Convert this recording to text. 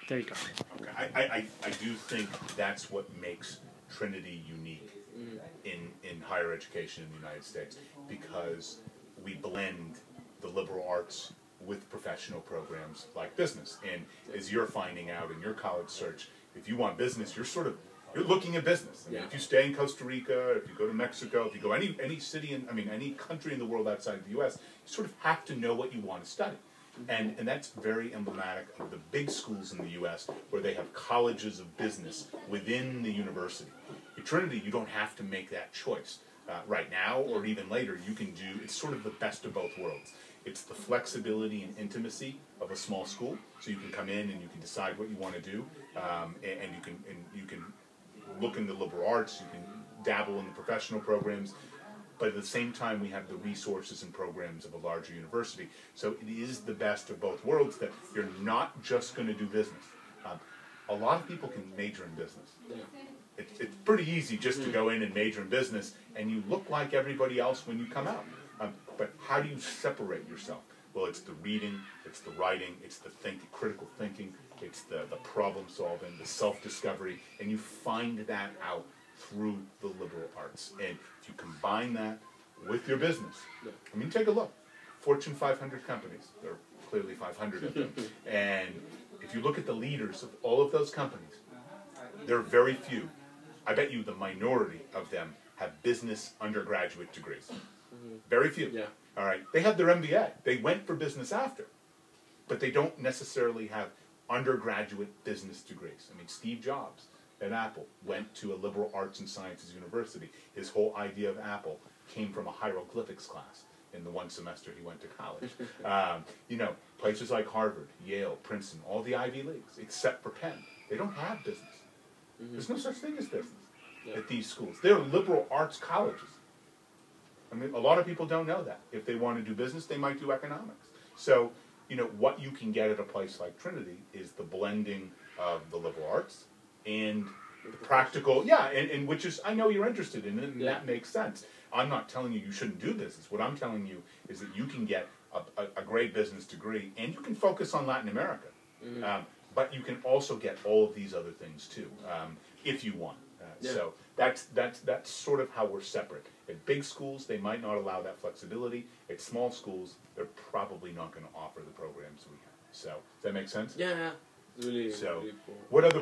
There you go. Okay. I do think that's what makes Trinity unique in higher education in the United States, because we blend the liberal arts with professional programs like business. And as you're finding out in your college search, if you want business, you're looking at business. I mean, if you stay in Costa Rica, if you go to Mexico, if you go any city any country in the world outside of the U.S., you sort of have to know what you want to study. And that's very emblematic of the big schools in the U.S. where they have colleges of business within the university. At Trinity, you don't have to make that choice. Right now or even later, you can do, it's sort of the best of both worlds. It's the flexibility and intimacy of a small school, so you can come in and you can decide what you want to do, and you can look in the liberal arts, you can dabble in the professional programs, but at the same time we have the resources and programs of a larger university. So it is the best of both worlds, that you're not just going to do business. A lot of people can major in business. It's pretty easy just to go in and major in business, and you look like everybody else when you come out. But how do you separate yourself? Well, it's the reading, it's the writing, it's the critical thinking, it's the problem solving, the self-discovery, and you find that out through the liberal arts. And if you combine that with your business, I mean, take a look. Fortune 500 companies, there are clearly 500 of them, and if you look at the leaders of all of those companies, there are very few. I bet you the minority of them have business undergraduate degrees. Very few. Yeah. All right. They have their MBA. They went for business after, but they don't necessarily have undergraduate business degrees. I mean, Steve Jobs at Apple went to a liberal arts and sciences university. His whole idea of Apple came from a hieroglyphics class in the one semester he went to college. You know, places like Harvard, Yale, Princeton, all the Ivy Leagues, except for Penn, they don't have business. There's no such thing as business at these schools. They're liberal arts colleges. I mean, a lot of people don't know that. If they want to do business, they might do economics. So, you know, what you can get at a place like Trinity is the blending of the liberal arts and the practical, and which is, I know you're interested in it, and that makes sense. I'm not telling you shouldn't do business. What I'm telling you is that you can get a great business degree, and you can focus on Latin America. But you can also get all of these other things too, if you want. So that's sort of how we're separate. At big schools, they might not allow that flexibility. At small schools, they're probably not going to offer the programs we have. So does that make sense? Yeah, it's really, so really cool. What other